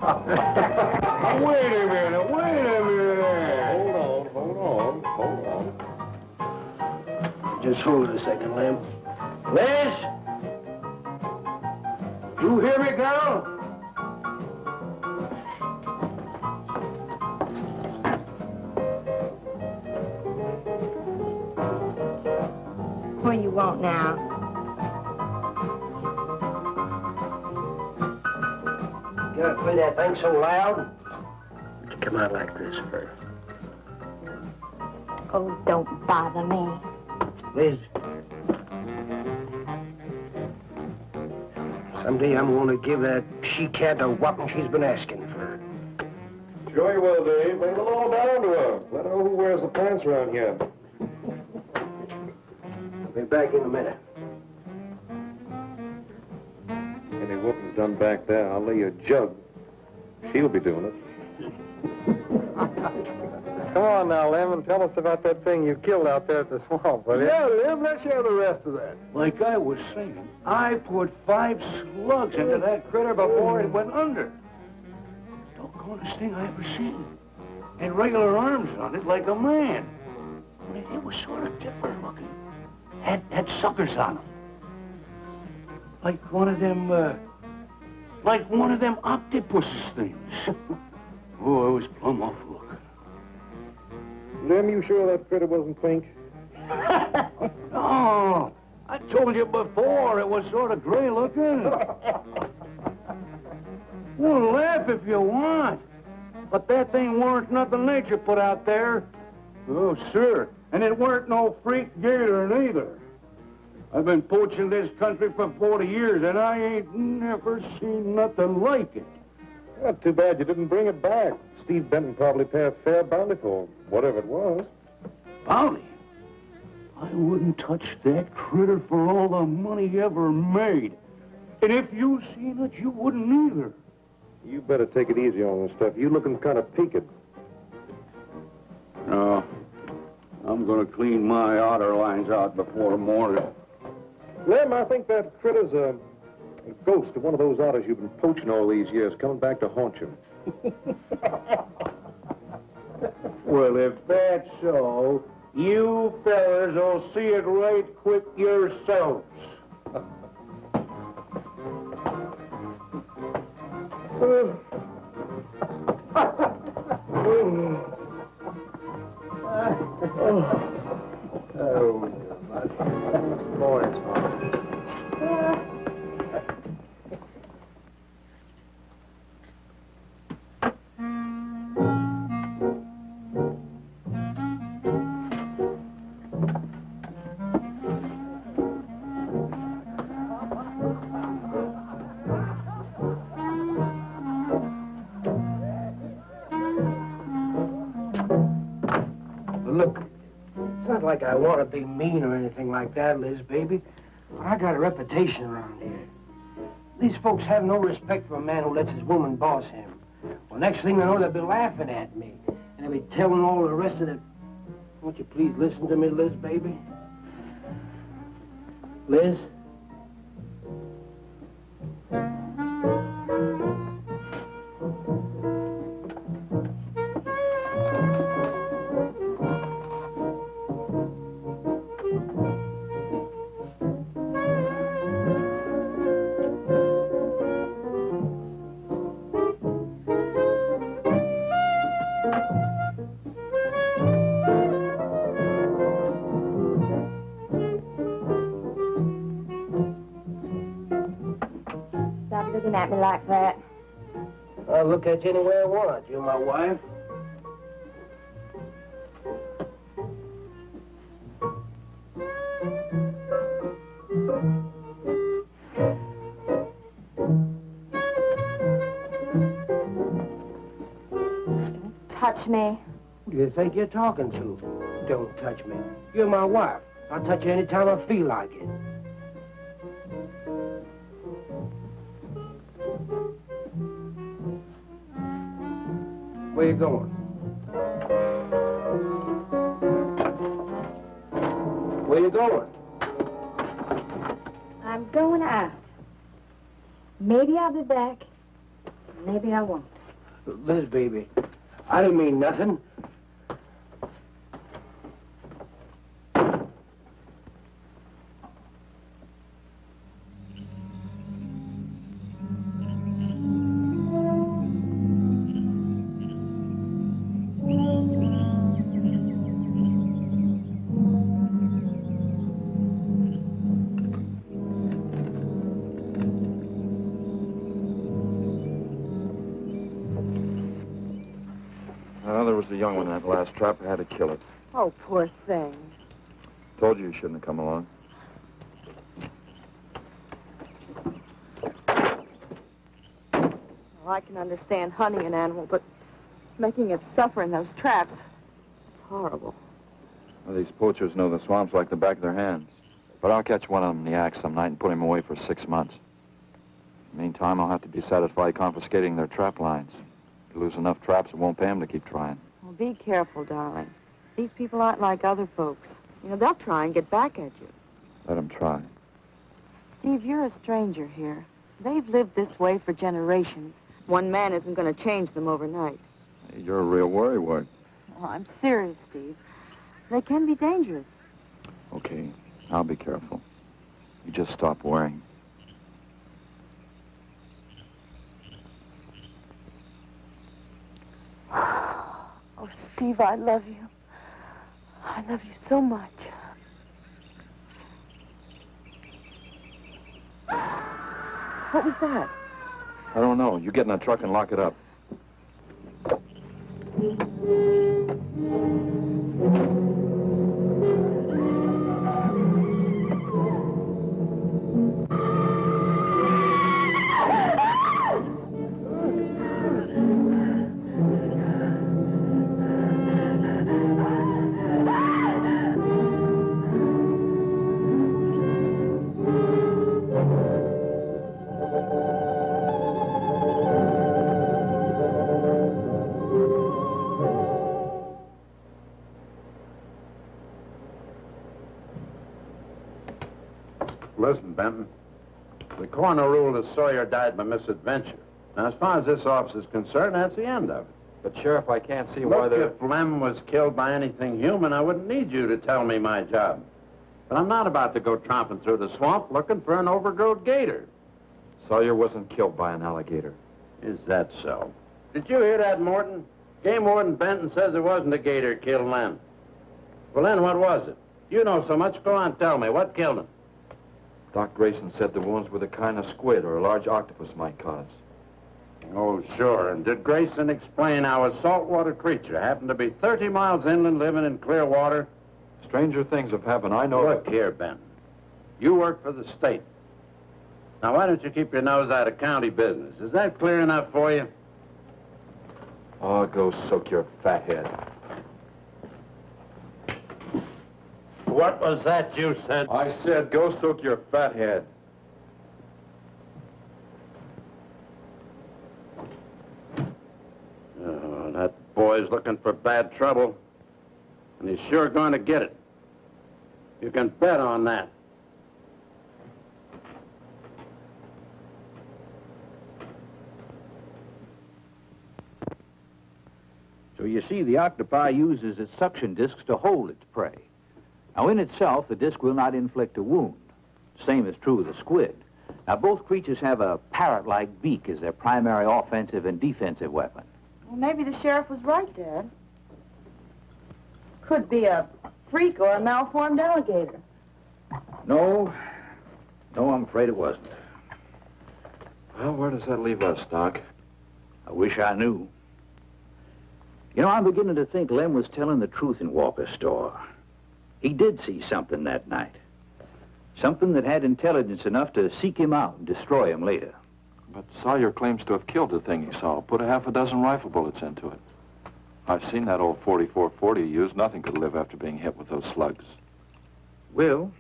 Wait a minute. Hold on. Just hold it a second, Lem. Liz? You hear me, girl? What do you want now? You gotta play that thing so loud. To come out like this first. Oh, don't bother me. Liz. Someday I'm gonna give that she-cat a whopping she's been asking for. Sure you will, Dave. Bring the law down to her. Let her know who wears the pants around here. I'll be back in a minute. Any whooping's done back there, I'll lay you a jug. She'll be doing it. Come on now, Lem, and tell us about that thing you killed out there at the swamp, will you? Yeah, Lem, let's hear the rest of that. Like I was saying, I put 5 slugs into that critter before it went under. Doggonest thing I ever seen. Had regular arms on it like a man. But it was sort of different looking. Had suckers on them. Like one of them octopuses things. Oh, it was plumb off looking. Lem, you sure that critter wasn't pink? Oh, I told you before it was sort of gray looking. Well, laugh if you want. But that thing weren't nothing nature put out there. Oh, sir. And it weren't no freak gator neither. I've been poaching this country for 40 years, and I ain't never seen nothing like it. Not too bad you didn't bring it back. Steve Benton probably paid a fair bounty for whatever it was. Bounty? I wouldn't touch that critter for all the money he ever made. And if you seen it, you wouldn't either. You better take it easy on this stuff. You looking kind of peaked. No. I'm gonna clean my otter lines out before morning. Lem, I think that critter's a ghost of one of those otters you've been poaching all these years, coming back to haunt you. Well, if that's so, you fellas will see it right quick yourselves. Look, it's not like I want to be mean or anything like that, Liz, baby. But I got a reputation around here. These folks have no respect for a man who lets his woman boss him. Well, next thing they know, they'll be laughing at me. And they'll be telling all the rest of the... Won't you please listen to me, Liz, baby? Liz? Looking at me like that. I'll look at you any way I want. You're my wife. Touch me. Who do you think you're talking to? Don't touch me. You're my wife. I'll touch you any time I feel like it. Where you going? Where you going? I'm going out. Maybe I'll be back. Maybe I won't. Liz, baby, I didn't mean nothing. There was a young one in that last trap. I had to kill it. Oh, poor thing. Told you shouldn't have come along. Well, I can understand hunting an animal, but making it suffer in those traps, it's horrible. Well, these poachers know the swamps like the back of their hands. But I'll catch one of them in the act some night and put him away for 6 months. Meantime, I'll have to be satisfied confiscating their trap lines. If you lose enough traps, it won't pay them to keep trying. Well, be careful, darling. These people aren't like other folks. You know, they'll try and get back at you. Let them try. Steve, you're a stranger here. They've lived this way for generations. One man isn't going to change them overnight. Hey, you're a real worrywart. Oh, I'm serious, Steve. They can be dangerous. Okay, I'll be careful. You just stop worrying. Oh, Steve, I love you. I love you so much. What was that? I don't know. You get in that truck and lock it up. Listen, Benton. The coroner ruled that Sawyer died by misadventure. Now, as far as this officer's concerned, that's the end of it. But, Sheriff, I can't see why Look, they're... if Lem was killed by anything human, I wouldn't need you to tell me my job. But I'm not about to go tromping through the swamp looking for an overgrown gator. Sawyer wasn't killed by an alligator. Is that so? Did you hear that, Morton? Game Warden Benton says it wasn't a gator killed Lem. Well, then, what was it? You know so much. Go on, tell me. What killed him? Doc Grayson said the wounds were the kind of squid or a large octopus might cause. Oh, sure. And did Grayson explain how a saltwater creature happened to be 30 miles inland living in clear water? Stranger things have happened. I know... Look here, Ben. You work for the state. Now, why don't you keep your nose out of county business? Is that clear enough for you? Oh, go soak your fat head. What was that you said? I said go soak your fat head. Oh, that boy's looking for bad trouble. And he's sure going to get it. You can bet on that. So you see, the octopi uses its suction discs to hold its prey. Now, in itself, the disc will not inflict a wound. Same is true of the squid. Now, both creatures have a parrot-like beak as their primary offensive and defensive weapon. Well, maybe the sheriff was right, Dad. Could be a freak or a malformed alligator. No, I'm afraid it wasn't. Well, where does that leave us, Doc? I wish I knew. You know, I'm beginning to think Lem was telling the truth in Walker's store. He did see something that night. Something that had intelligence enough to seek him out and destroy him later. But Sawyer claims to have killed the thing he saw. Put a half a dozen rifle bullets into it. I've seen that old 44-40 he used. Nothing could live after being hit with those slugs. Well,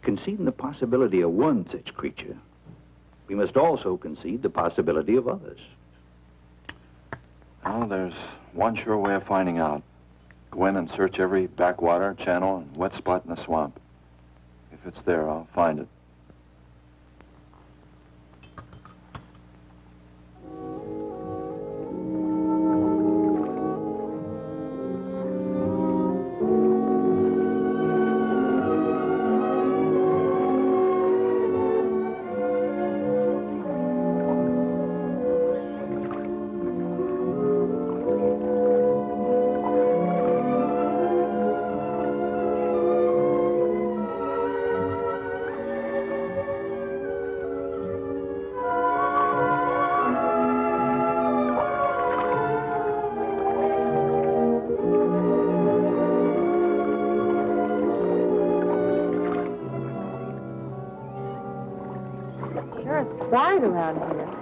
conceding the possibility of one such creature, we must also concede the possibility of others. Well, there's one sure way of finding out. Go in and search every backwater, channel, and wet spot in the swamp. If it's there, I'll find it. quiet around here.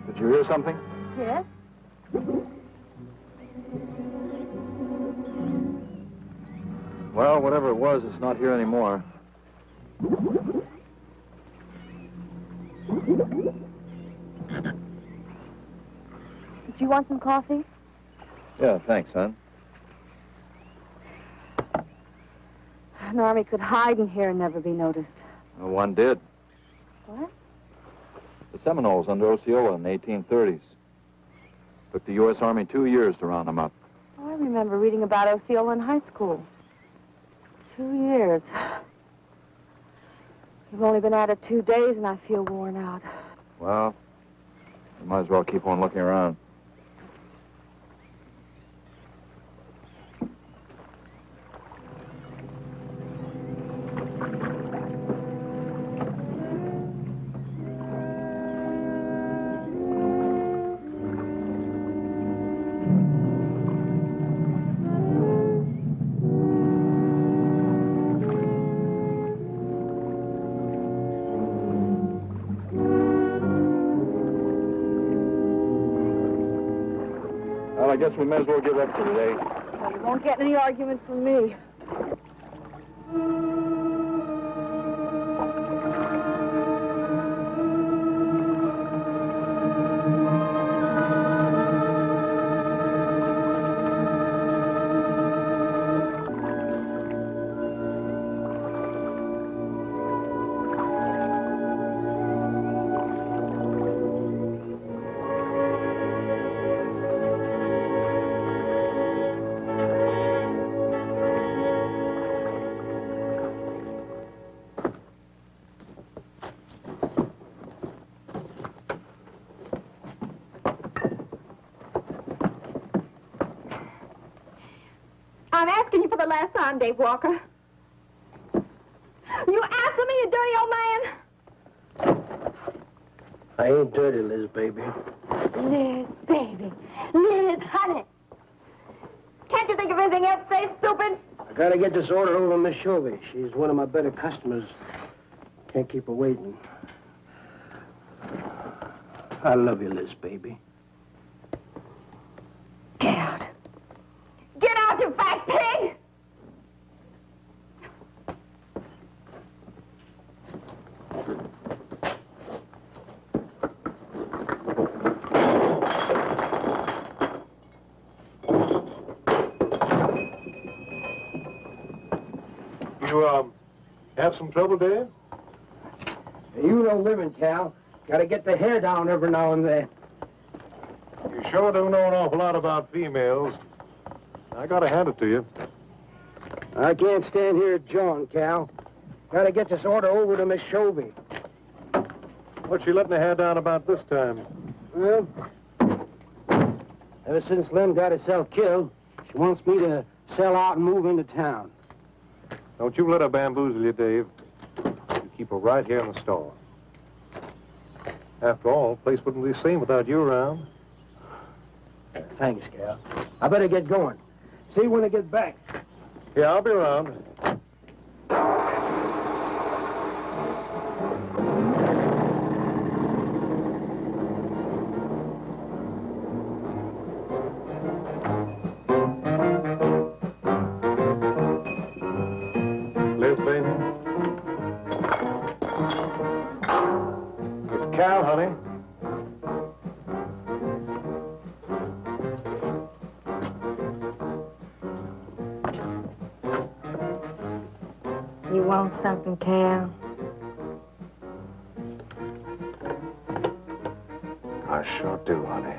Did you hear something? Yes? Well, whatever it was, it's not here anymore. Do you want some coffee? Yeah, thanks, son. An army could hide in here and never be noticed. Well, one did. What? The Seminoles under Osceola in the 1830s. Took the U.S. Army 2 years to round them up. Oh, I remember reading about Osceola in high school. 2 years. You've only been at it 2 days, and I feel worn out. Well, you might as well keep on looking around. Well, I guess we may as well give up for today. Well, you won't get any argument from me. I'm asking you for the last time, Dave Walker. You answer me, you dirty old man. I ain't dirty, Liz, baby. Liz, baby. Liz, honey. Can't you think of anything else to say, stupid? I gotta get this order over to Miss Shovey. She's one of my better customers. Can't keep her waiting. I love you, Liz, baby. Get out. Get out, you fat pig! You, have some trouble, Dave? You know women, Cal. Gotta get the hair down every now and then. You sure do know an awful lot about females. I gotta hand it to you. I can't stand here jawing, Cal. Gotta get this order over to Miss Shovey. What's she letting her hair down about this time? Well, ever since Lem got herself killed, she wants me to sell out and move into town. Don't you let her bamboozle you, Dave. You keep her right here in the store. After all, the place wouldn't be the same without you around. Thanks, Cal. I better get going. See you when I get back. Yeah, I'll be around. Liz, baby. It's Cal, honey. You want something, Cal? I sure do, honey.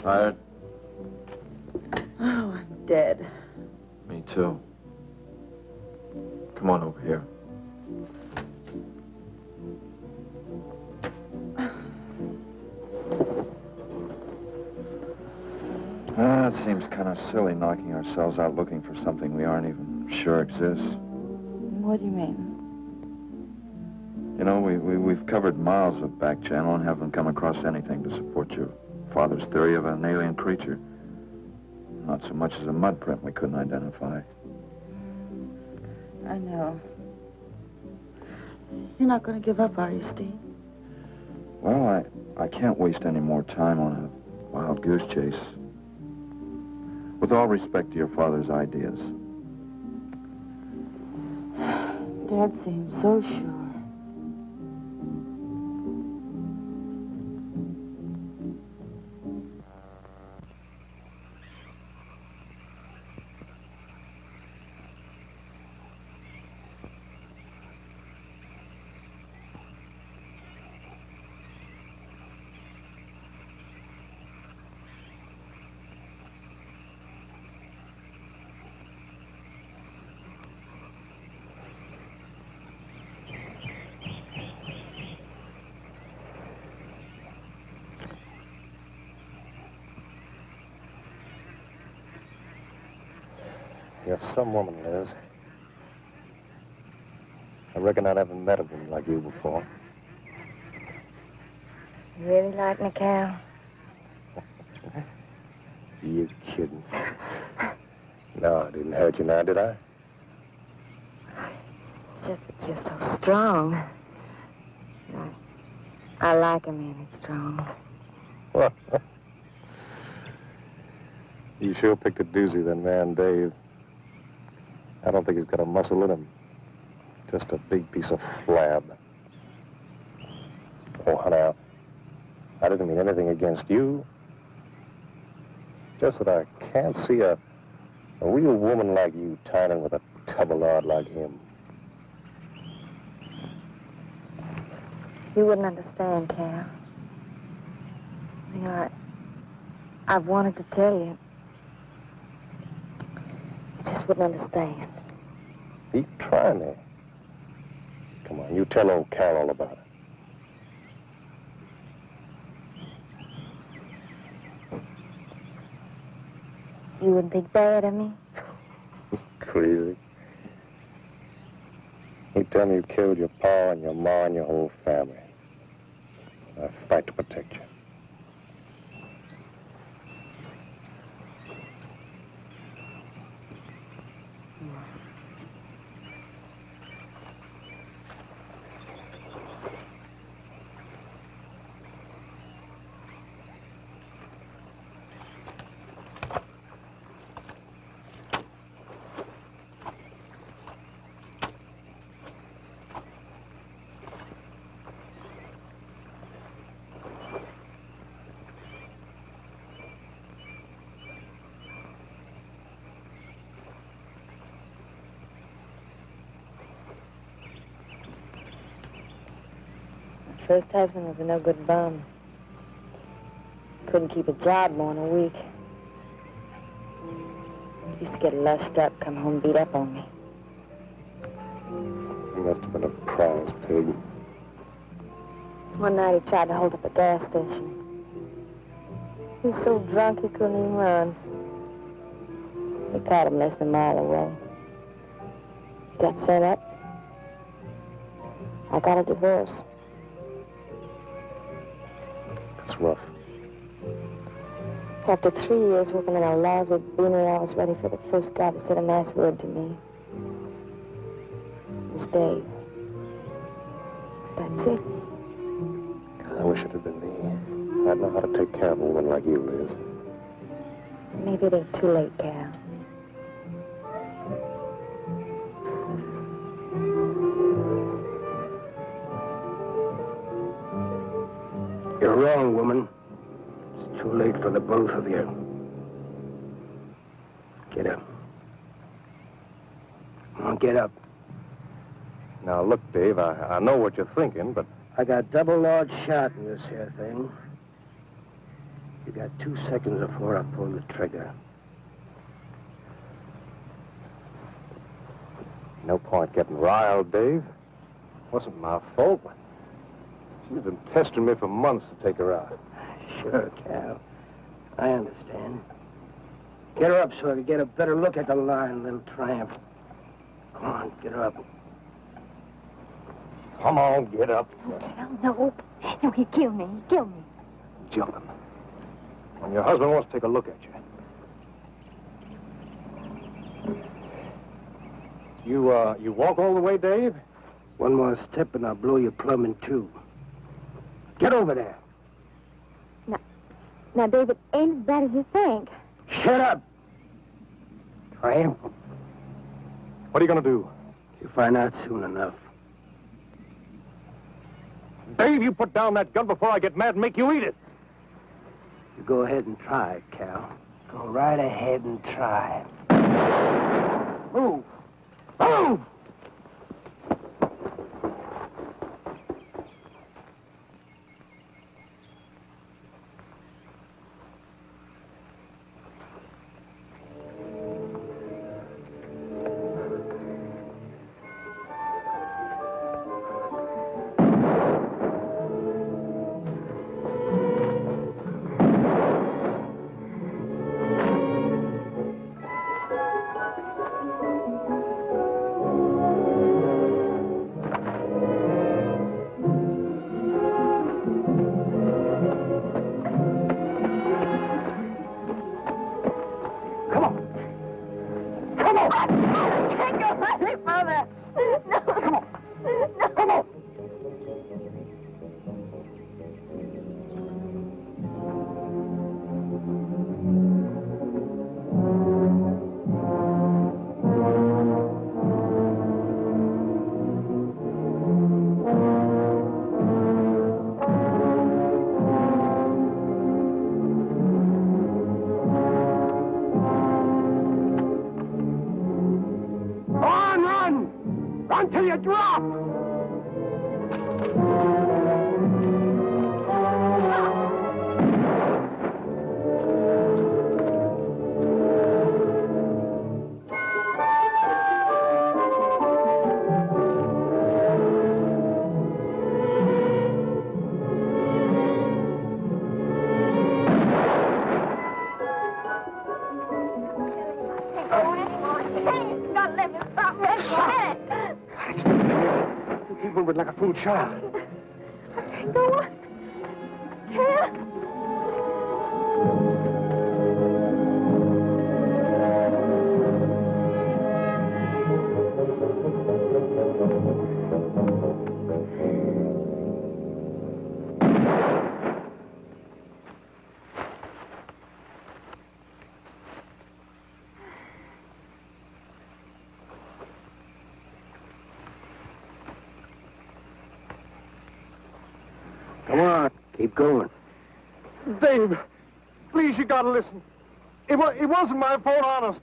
Tired? Oh, I'm dead. Me too. Come on over here. It seems kind of silly knocking ourselves out looking for something we aren't even sure exists. What do you mean? You know, we've covered miles of back channel and haven't come across anything to support your father's theory of an alien creature. Not so much as a mud print we couldn't identify. I know. You're not going to give up, are you, Steve? Well, I can't waste any more time on a wild goose chase. With all respect to your father's ideas. Dad seems so sure. You're some woman, Liz. I reckon I never met a woman like you before. You really like me, Cal? You kidding? No, I didn't hurt you now, did I? It's just that you're so strong. I like a man that's strong. Well, you sure picked a doozy, then, man, Dave. I don't think he's got a muscle in him. Just a big piece of flab. Oh, honey, I didn't mean anything against you. Just that I can't see a real woman like you tying with a tub-o-lard like him. You wouldn't understand, Cal. You know, I've wanted to tell you. You just wouldn't understand. Keep trying me. Come on, you tell old Cal all about it. You wouldn't think bad of me? Crazy. You tell me you killed your pa and your ma and your whole family. I fight to protect you. First husband was a no-good bum. Couldn't keep a job more than a week. Used to get lushed up, come home beat up on me. He must have been a prize pig. One night he tried to hold up a gas station. He was so drunk he couldn't even run. They caught him less than a mile away. He got sent up. I got a divorce. It's rough. After 3 years working in a lousy beanery, I was ready for the first guy to say a nice word to me. It was Dave. That's it. I wish it had been me. I'd know how to take care of a woman like you, Liz. Maybe it ain't too late, Cal. You're wrong, woman. It's too late for the both of you. Get up. Come on, get up. Now, look, Dave, I know what you're thinking, but... I got double large shot in this here thing. You got 2 seconds before I pull the trigger. No point getting riled, Dave. Wasn't my fault. She's been pestering me for months to take her out. Sure, Cal. I understand. Get her up so I can get a better look at the line, little tramp. Come on, get her up. Come on, get up. Cal, no. No, he'd kill me. He'd kill me. Jump him. When your husband wants to take a look at you. You walk all the way, Dave? One more step and I'll blow you plumb in two. Get over there. Now, David, ain't as bad as you think. Shut up. Tramp. What are you going to do? You'll find out soon enough. Dave, you put down that gun before I get mad and make you eat it. You go ahead and try it, Cal. Go right ahead and try. Move. Move! Like a fool child. Go on. Cal. Come on, keep going. Dave, please, you gotta listen. It wasn't my fault, honest.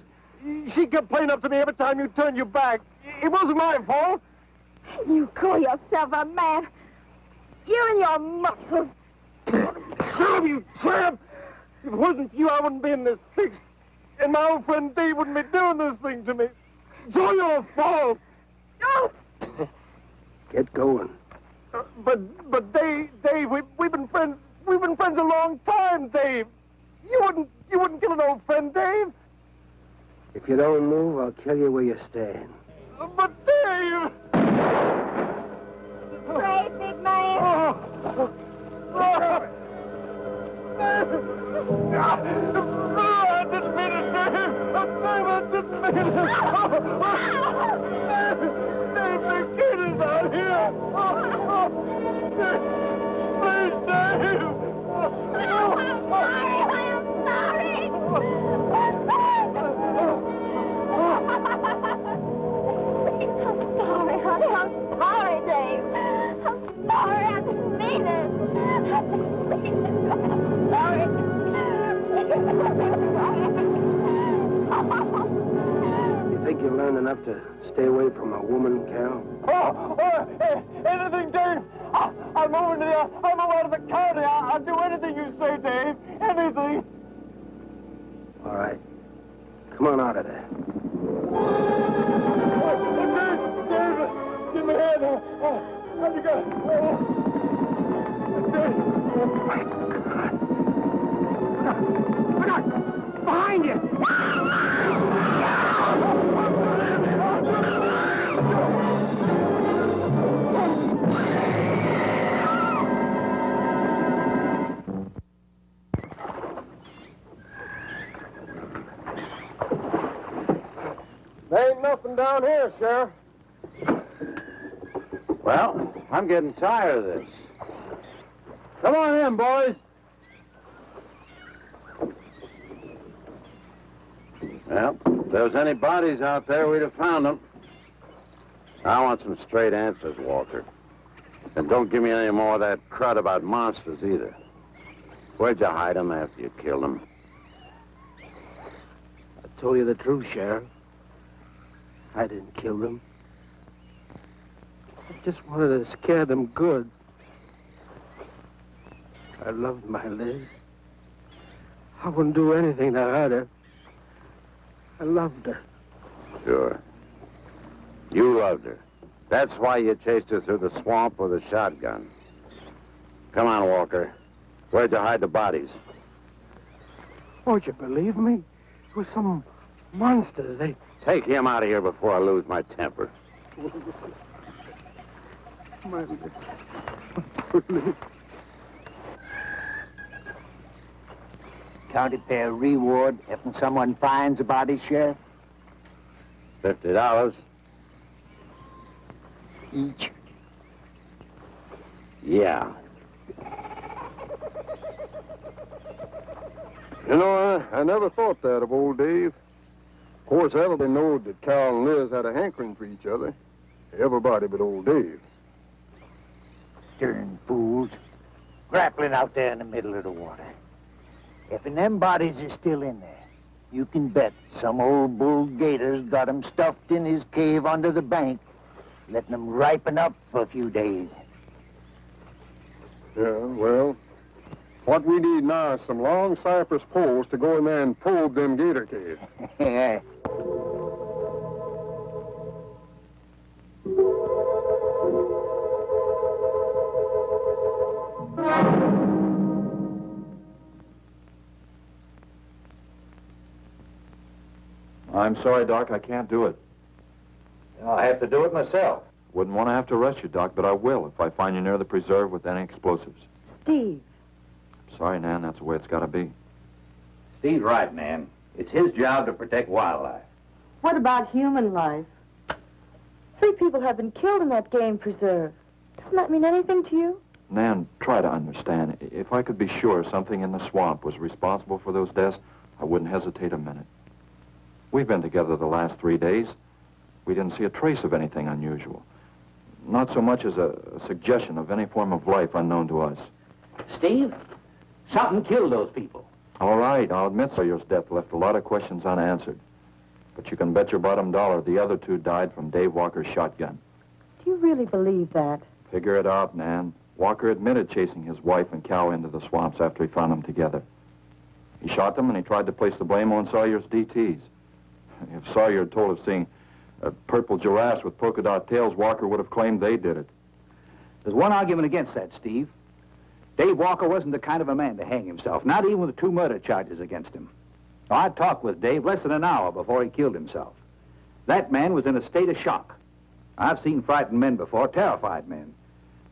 She kept playing up to me every time you turned your back. It wasn't my fault. You call yourself a man. You and your muscles. Shut you tramp! If it wasn't for you, I wouldn't be in this fix. And my old friend Dave wouldn't be doing this thing to me. It's all your fault. No! Get going. But Dave, we've been friends. We've been friends a long time, Dave. You wouldn't kill an old friend, Dave. If you don't move, I'll kill you where you stand. But Dave. Brave, big man. I didn't mean it, Dave. I didn't mean it. Dave, the kid is out here. Please, Dave. I'm sorry. I'm sorry, honey. I'm sorry, Dave. I'm sorry. I didn't mean it. I'm sorry. You think you learn enough to stay away from a woman, Carol? Anything, Dave. I'm moving out of the county. I'll do anything you say, Dave. Anything. All right. Come on out of there. Dave, give me a hand. How'd you go? Dave. Oh, my God. Look out! Behind you! There ain't nothing down here, Sheriff. Well, I'm getting tired of this. Come on in, boys. Well, if there was any bodies out there, we'd have found them. I want some straight answers, Walker. And don't give me any more of that crud about monsters, either. Where'd you hide them after you killed them? I told you the truth, Sheriff. I didn't kill them. I just wanted to scare them good. I loved my Liz. I wouldn't do anything to hurt her. I loved her. Sure. You loved her. That's why you chased her through the swamp with a shotgun. Come on, Walker. Where'd you hide the bodies? Won't you believe me? It was some monsters. They... Take him out of here before I lose my temper. My Liz. County pay a reward if someone finds a body, Sheriff? $50. Each. Yeah. You know, I never thought that of old Dave. Of course, everybody knowed that Carol and Liz had a hankering for each other. Everybody but old Dave. Darn fools. Grappling out there in the middle of the water. If them bodies is still in there, you can bet some old bull gator's got 'em stuffed in his cave under the bank, letting 'em ripen up for a few days. Yeah, well, what we need now is some long cypress poles to go in there and probe them gator caves. Yeah. I'm sorry, Doc, I can't do it. I'll have to do it myself. Wouldn't want to have to arrest you, Doc, but I will if I find you near the preserve with any explosives. Steve. Sorry, Nan, that's the way it's got to be. Steve's right, Nan. It's his job to protect wildlife. What about human life? 3 people have been killed in that game preserve. Doesn't that mean anything to you? Nan, try to understand. If I could be sure something in the swamp was responsible for those deaths, I wouldn't hesitate a minute. We've been together the last 3 days. We didn't see a trace of anything unusual. Not so much as a suggestion of any form of life unknown to us. Steve, something killed those people. All right, I'll admit Sawyer's death left a lot of questions unanswered. But you can bet your bottom dollar the other 2 died from Dave Walker's shotgun. Do you really believe that? Figure it out, Nan. Walker admitted chasing his wife and cow into the swamps after he found them together. He shot them and he tried to place the blame on Sawyer's DTs. If Sawyer had told of seeing purple giraffes with polka dot tails, Walker would have claimed they did it. There's one argument against that, Steve. Dave Walker wasn't the kind of a man to hang himself, not even with 2 murder charges against him. I talked with Dave less than an hour before he killed himself. That man was in a state of shock. I've seen frightened men before, terrified men.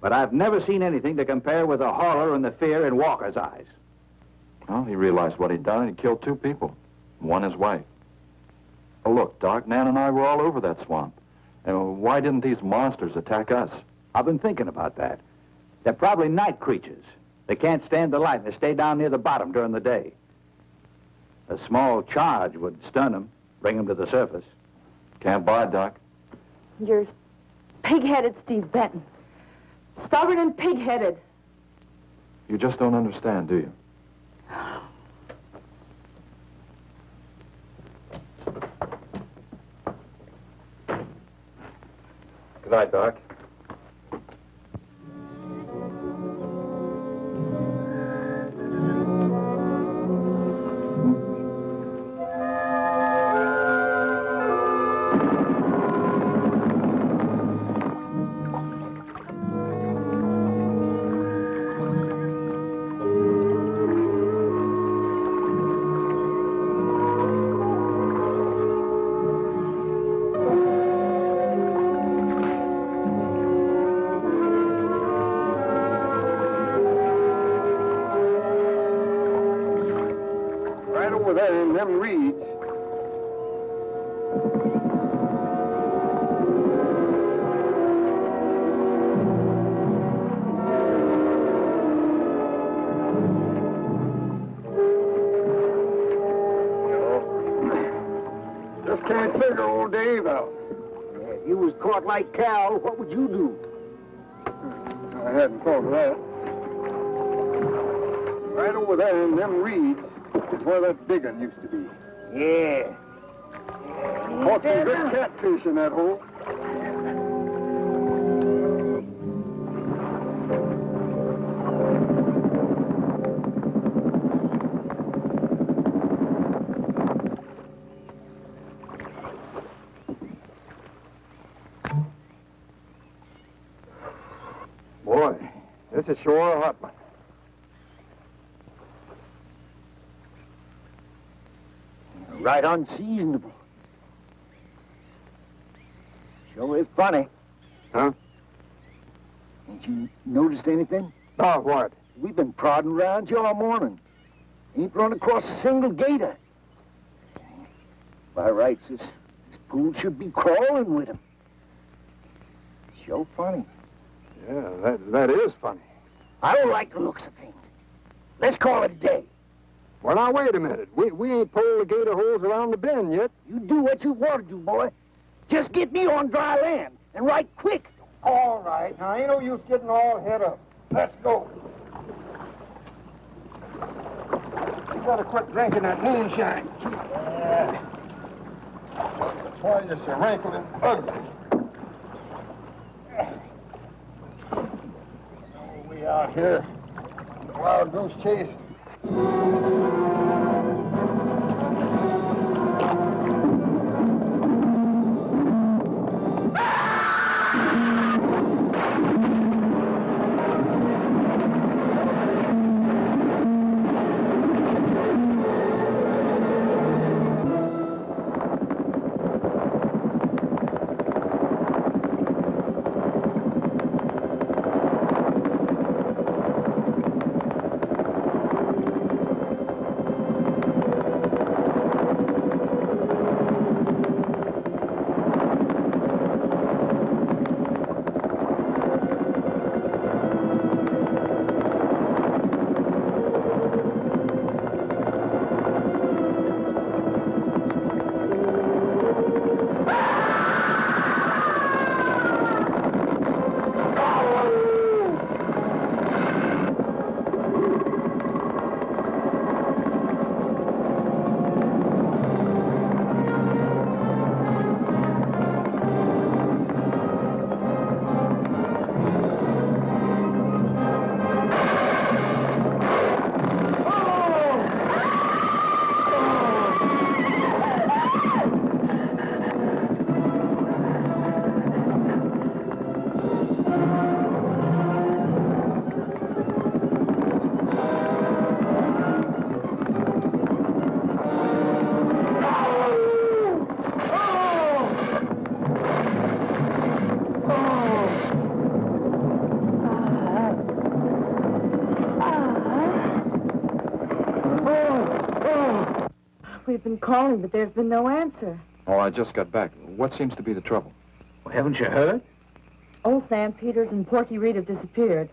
But I've never seen anything to compare with the horror and the fear in Walker's eyes. Well, he realized what he'd done and he killed 2 people. One his wife. Oh, look, Doc, Nan and I were all over that swamp. And why didn't these monsters attack us? I've been thinking about that. They're probably night creatures. They can't stand the light and they stay down near the bottom during the day. A small charge would stun them, bring them to the surface. Can't buy it, Doc. You're pig-headed, Steve Benton. Stubborn and pig-headed. You just don't understand, do you? night, Doc. Over there in them reeds. Just can't figure old Dave out. If you was caught like Cal, what would you do? I hadn't thought of that. Right over there in them reeds is where that big one used to be. Yeah. Caught some good catfish in that hole. Boy, this is sure a hot one. Right unseasonable. Sure is funny. Huh? Ain't you noticed anything? Oh, what? We've been prodding around you all morning. Ain't run across a single gator. By rights, this pool should be crawling with 'em. Sure funny. Yeah, that is funny. I don't like the looks of things. Let's call it a day. Well, now, wait a minute. We ain't pulled the gator holes around the bend yet. You do what you want to do, boy. Just get me on dry land, and right quick. All right. Now, ain't no use getting all head up. Let's go. You better quit drinking that moonshine. That's why you're so wrinkled and ugly. Oh, we out here. Wild goose chase. We've been calling, but there's been no answer. Oh, I just got back. What seems to be the trouble? Well, haven't you heard? Old Sam Peters and Porky Reed have disappeared.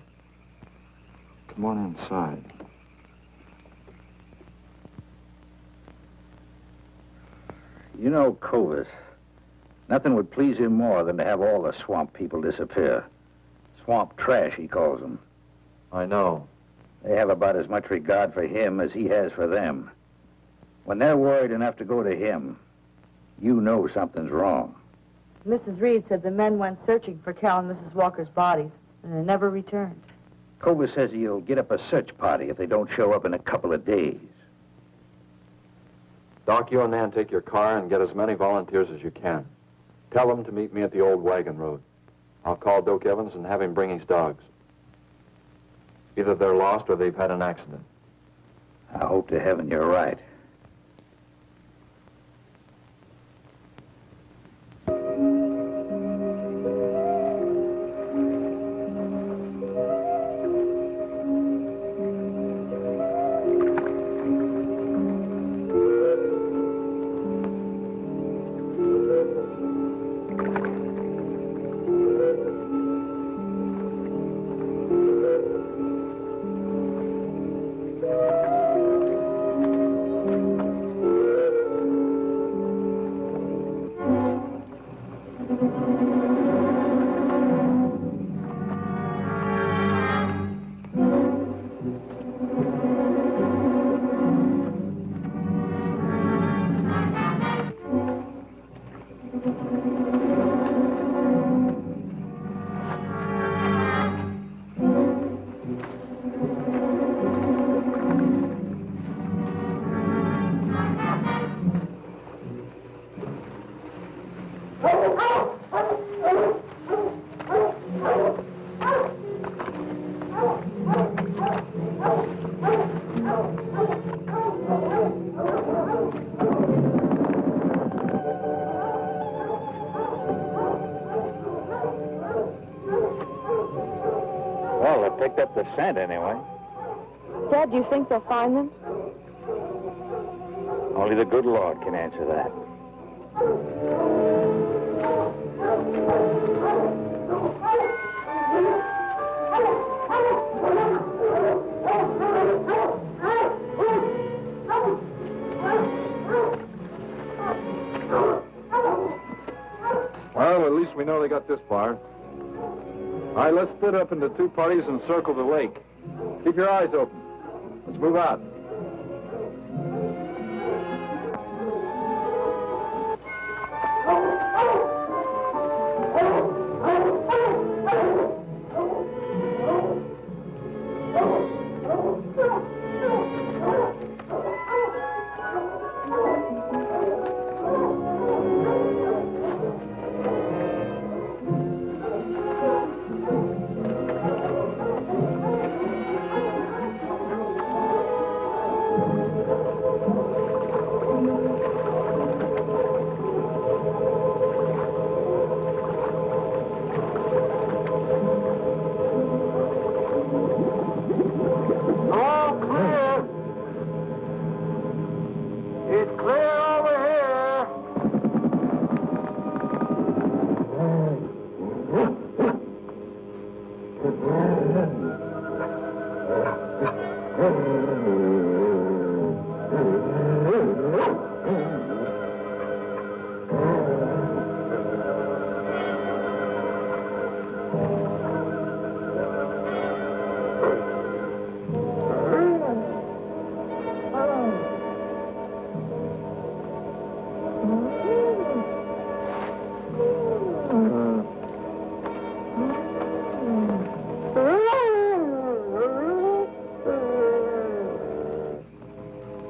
Come on inside. You know, Clovis, nothing would please him more than to have all the swamp people disappear. Swamp trash, he calls them. I know. They have about as much regard for him as he has for them. When they're worried enough to go to him, you know something's wrong. Mrs. Reed said the men went searching for Cal and Mrs. Walker's bodies, and they never returned. Cobra says he'll get up a search party if they don't show up in a couple of days. Doc, you and Nan take your car and get as many volunteers as you can. Tell them to meet me at the old wagon road. I'll call Doak Evans and have him bring his dogs. Either they're lost or they've had an accident. I hope to heaven you're right. Well, they picked up the scent anyway. Dad, do you think they'll find them? Only the good Lord can answer that. Well, at least we know they got this far. All right, let's split up into two parties and circle the lake. Keep your eyes open. Let's move out.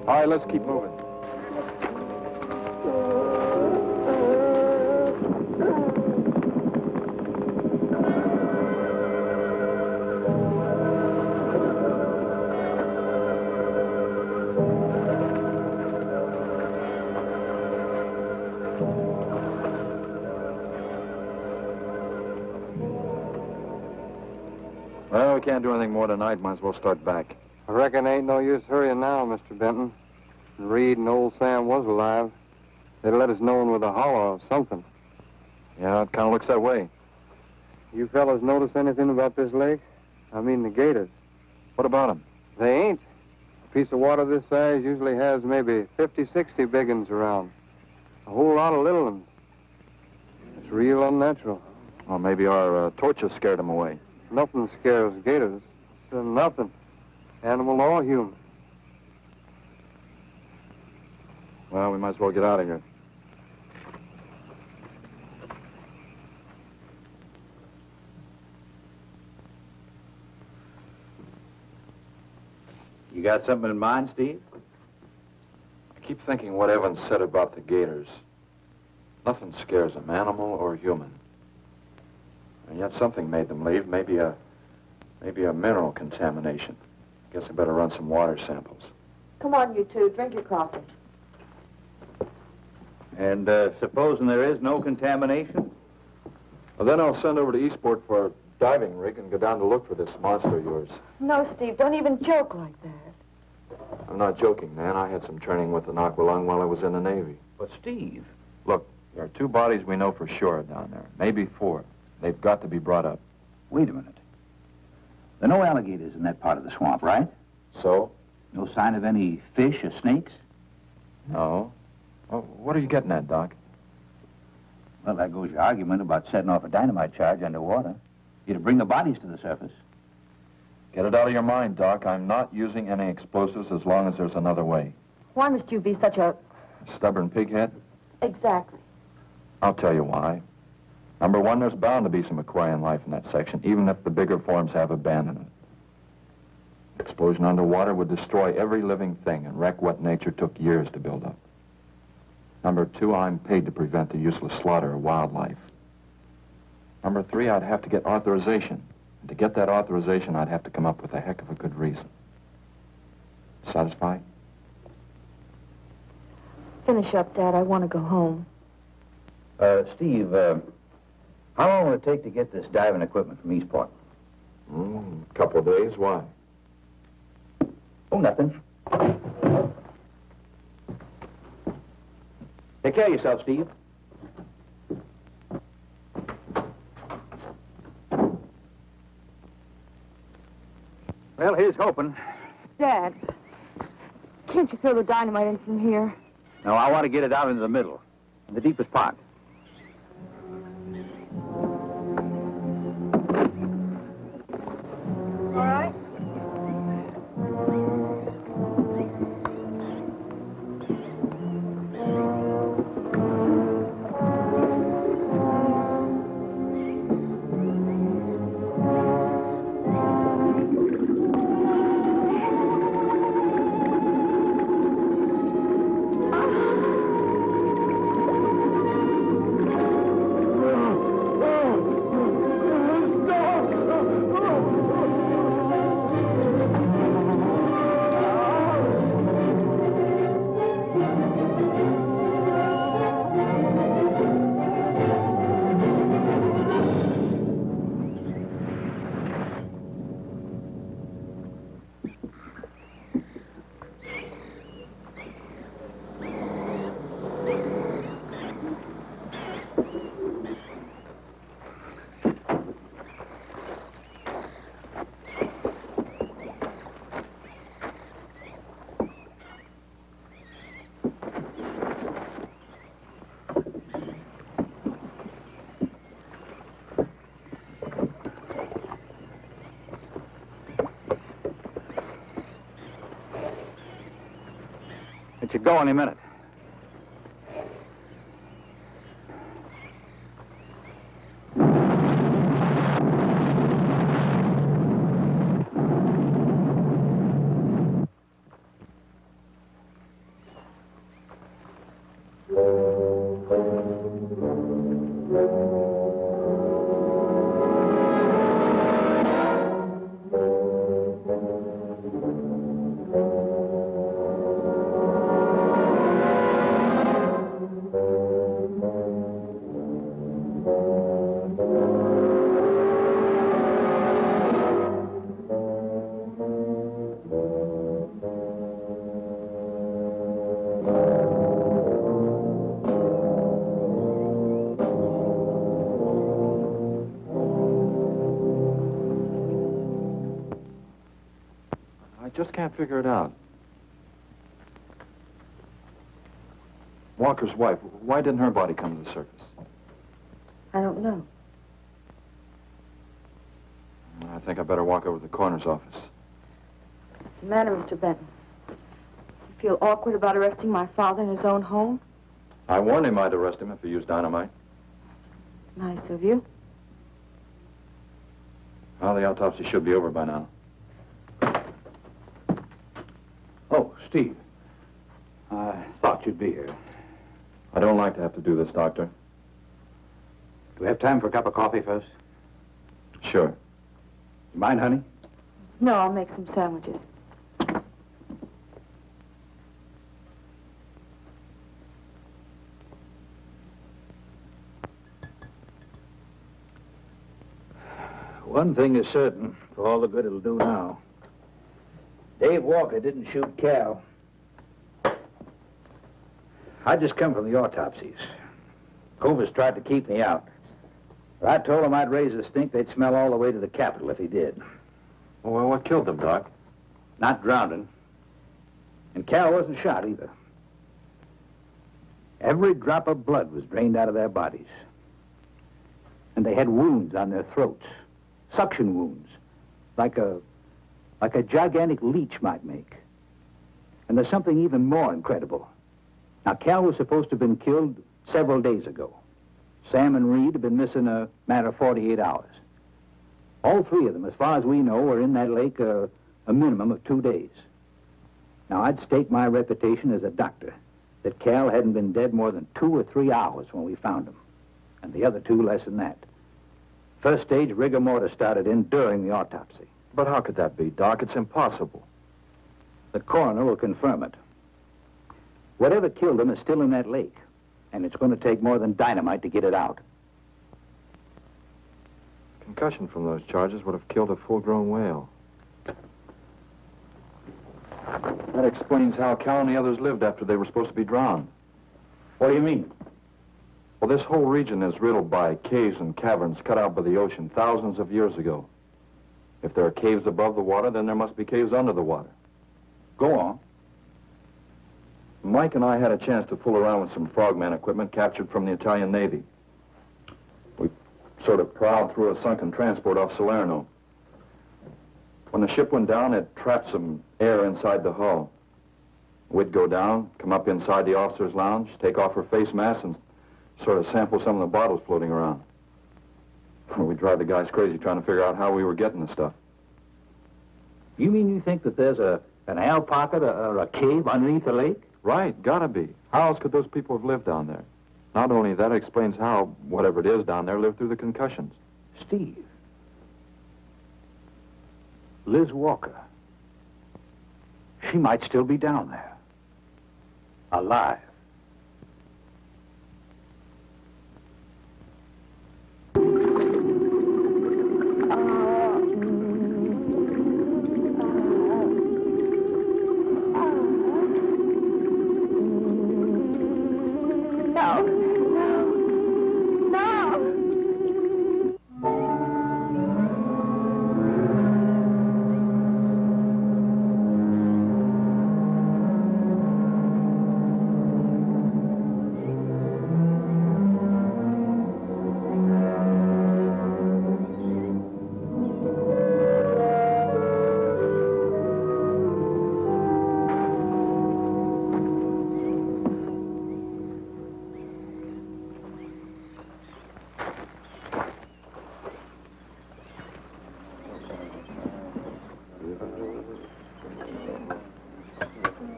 All right, let's keep moving. Well, we can't do anything more tonight. Might as well start back. I reckon ain't no use hurrying now, Mr. Benton. Reed and old Sam was alive. They'd let us know with a holler or something. Yeah, it kind of looks that way. You fellas notice anything about this lake? I mean the gators. What about them? They ain't. A piece of water this size usually has maybe 50, 60 big uns around. A whole lot of little ones. It's real unnatural. Well, maybe our torches scared them away. Nothing scares gators. Nothing. Animal or human. Well, we might as well get out of here. You got something in mind, Steve? I keep thinking what Evans said about the gators. Nothing scares them, animal or human. And yet something made them leave. Maybe a mineral contamination. Guess I better run some water samples. Come on, you two. Drink your coffee. And supposing there is no contamination? Well, then I'll send over to Eastport for a diving rig and go down to look for this monster of yours. No, Steve, don't even joke like that. I'm not joking, Nan. I had some training with an aqualung while I was in the Navy. But, Steve... Look, there are 2 bodies we know for sure down there. Maybe 4. They've got to be brought up. Wait a minute. There are no alligators in that part of the swamp, right? So? No sign of any fish or snakes? No. Well, what are you getting at, Doc? Well, there goes your argument about setting off a dynamite charge underwater. You'd bring the bodies to the surface. Get it out of your mind, Doc. I'm not using any explosives as long as there's another way. Why must you be such a... Stubborn pighead? Exactly. I'll tell you why. Number 1, there's bound to be some aquarian life in that section, even if the bigger forms have abandoned it. Explosion underwater would destroy every living thing and wreck what nature took years to build up. Number 2, I'm paid to prevent the useless slaughter of wildlife. Number 3, I'd have to get authorization. And to get that authorization, I'd have to come up with a heck of a good reason. Satisfied? Finish up, Dad. I want to go home. Steve, how long will it take to get this diving equipment from Eastport? A couple of days. Why? Oh, nothing. Take care of yourself, Steve. Well, here's hoping. Dad, can't you throw the dynamite in from here? No, I want to get it out into the middle, in the deepest part. All right. It should go any minute. Just can't figure it out. Walker's wife, why didn't her body come to the surface? I don't know. I think I better walk over to the coroner's office. What's the matter, Mr. Benton? You feel awkward about arresting my father in his own home? I warned him I'd arrest him if he used dynamite. It's nice of you. Well, the autopsy should be over by now. Steve, I thought you'd be here. I don't like to have to do this, Doctor. Do we have time for a cup of coffee first? Sure. You mind, honey? No, I'll make some sandwiches. One thing is certain, for all the good it'll do now. Dave Walker didn't shoot Cal. I just come from the autopsies. Covers tried to keep me out. But I told him I'd raise a stink they'd smell all the way to the Capitol if he did. Well, what killed them, Doc? Not drowning. And Cal wasn't shot either. Every drop of blood was drained out of their bodies. And they had wounds on their throats. Suction wounds. Like a gigantic leech might make. And there's something even more incredible. Now, Cal was supposed to have been killed several days ago. Sam and Reed have been missing a matter of 48 hours. All three of them, as far as we know, were in that lake a minimum of 2 days. Now, I'd stake my reputation as a doctor that Cal hadn't been dead more than 2 or 3 hours when we found him. And the other two less than that. First stage rigor mortis started in during the autopsy. But how could that be, Doc? It's impossible. The coroner will confirm it. Whatever killed him is still in that lake. And it's going to take more than dynamite to get it out. Concussion from those charges would have killed a full-grown whale. That explains how Cal and the others lived after they were supposed to be drowned. What do you mean? Well, this whole region is riddled by caves and caverns cut out by the ocean thousands of years ago. If there are caves above the water, then there must be caves under the water. Go on. Mike and I had a chance to fool around with some frogman equipment captured from the Italian Navy. We sort of prowled through a sunken transport off Salerno. When the ship went down, it trapped some air inside the hull. We'd go down, come up inside the officer's lounge, take off her face mask, and sort of sample some of the bottles floating around. We'd drive the guys crazy trying to figure out how we were getting the stuff. You mean you think that there's an air pocket or a cave underneath the lake? Right, gotta be. How else could those people have lived down there? Not only that, it explains how, whatever it is down there, lived through the concussions. Steve. Liz Walker. She might still be down there. Alive.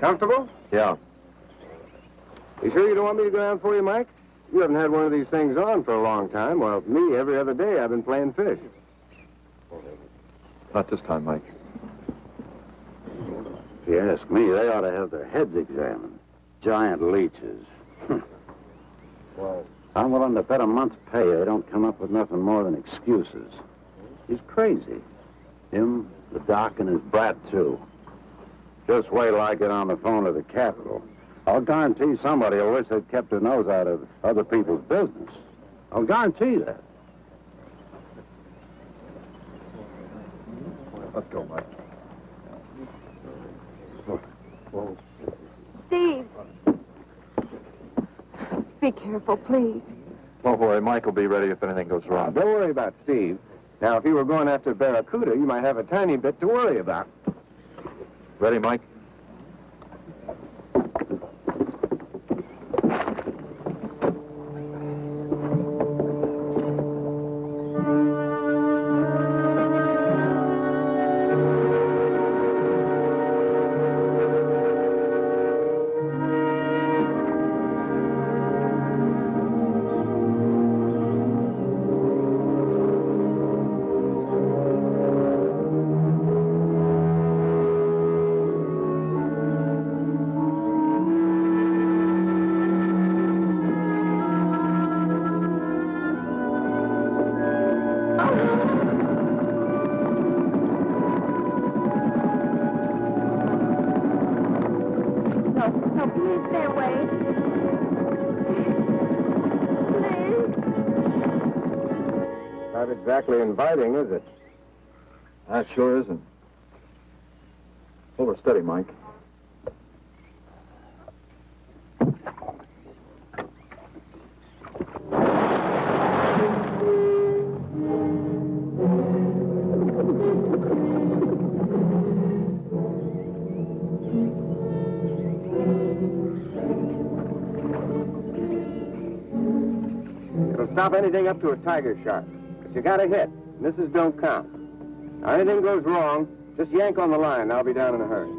Comfortable? Yeah. You sure you don't want me to go down for you, Mike? You haven't had one of these things on for a long time. Well, me, every other day I've been playing fish. Not this time, Mike. If you ask me, they ought to have their heads examined. Giant leeches. Well, I'm willing to bet a month's pay they don't come up with nothing more than excuses. He's crazy. Him, the doc, and his brat, too. Just wait till I get on the phone to the Capitol. I'll guarantee somebody will wish they'd kept their nose out of other people's business. I'll guarantee that. Let's go, Mike. Steve! Be careful, please. Don't worry, Mike will be ready if anything goes wrong. don't worry about Steve. Now, if you were going after Barracuda, you might have a tiny bit to worry about. Ready, Mike? Not exactly inviting, is it? That sure isn't. Hold her steady, Mike. It'll stop anything up to a tiger shark. But you got a hit. Misses don't count. Now, anything goes wrong, just yank on the line. I'll be down in a hurry.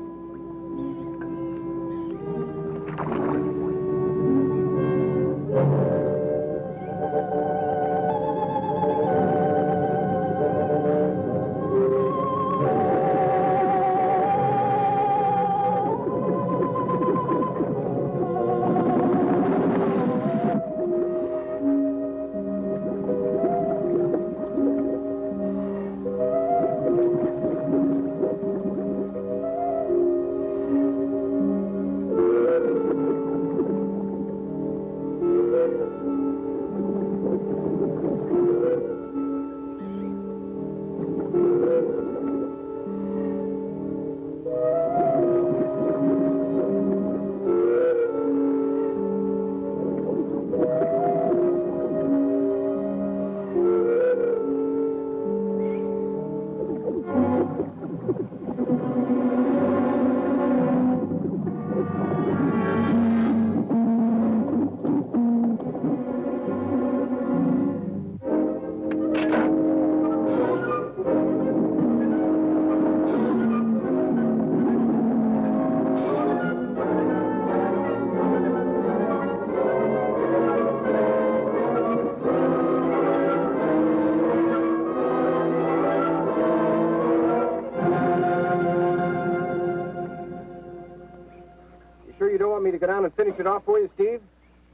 Me to go down and finish it off for you, Steve?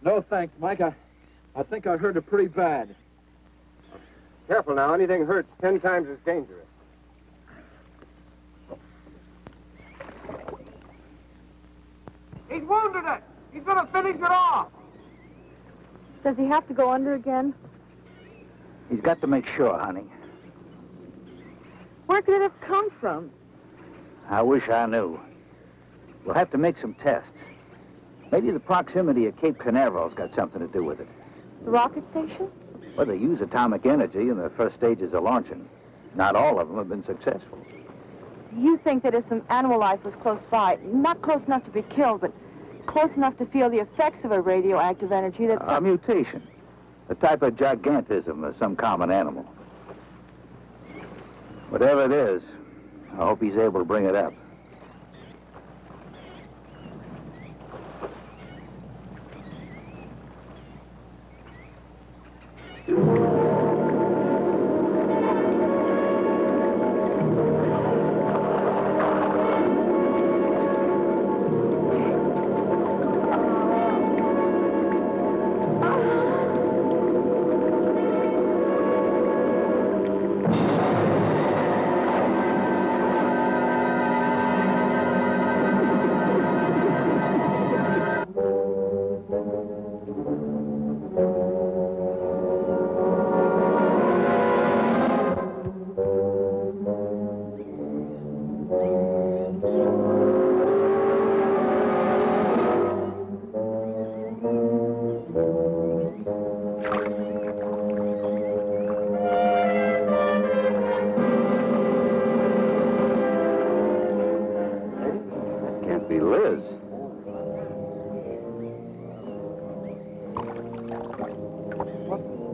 No, thanks, Mike. I think I hurt it pretty bad. Careful now. Anything hurts 10 times as dangerous. He's wounded it. He's going to finish it off. Does he have to go under again? He's got to make sure, honey. Where could it have come from? I wish I knew. We'll have to make some tests. Maybe the proximity of Cape Canaveral's got something to do with it. The rocket station? Well, they use atomic energy in the first stages of launching. Not all of them have been successful. You think that if some animal life was close by, not close enough to be killed, but close enough to feel the effects of a radioactive energy that... A mutation. A type of gigantism of some common animal. Whatever it is, I hope he's able to bring it up.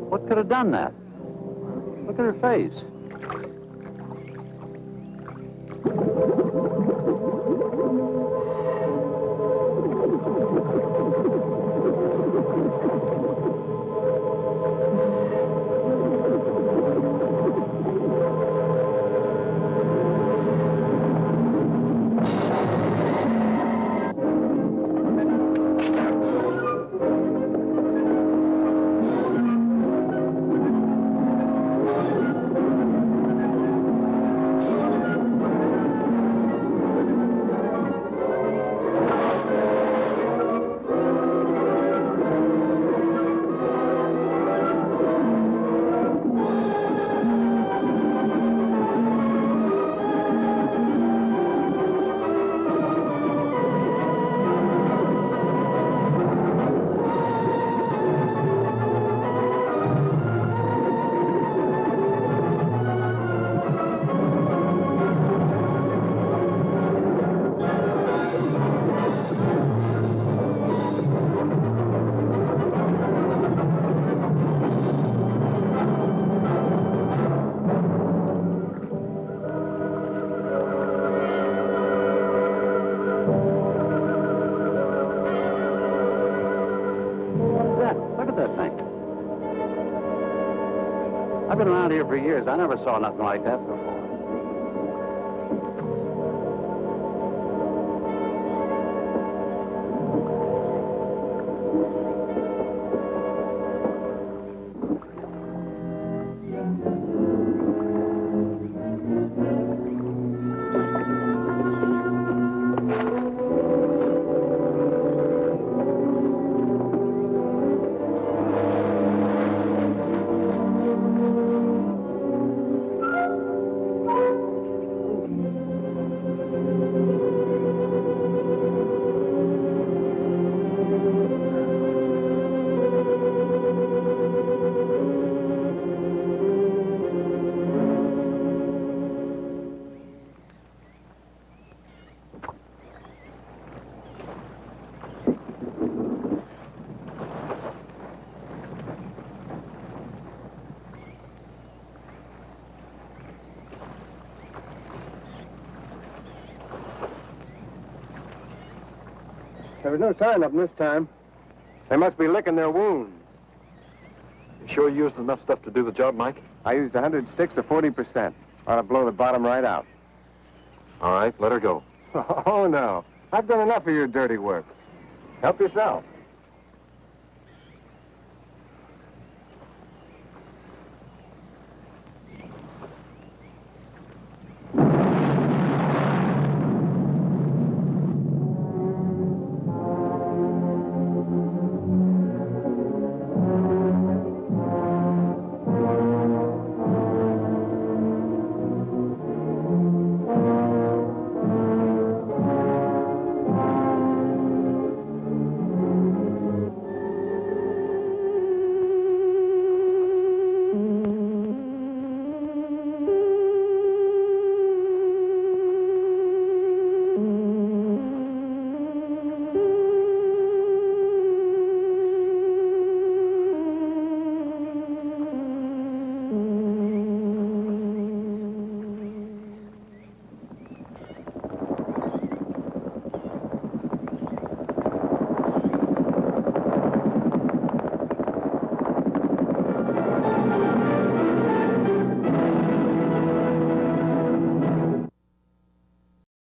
What could have done that? Look at her face. I've been around here for years. I never saw nothing like that before. There was no sign of them this time. They must be licking their wounds. You sure you used enough stuff to do the job, Mike? I used 100 sticks to 40%. Ought to blow the bottom right out. All right, let her go. Oh, no. I've done enough of your dirty work. Help yourself.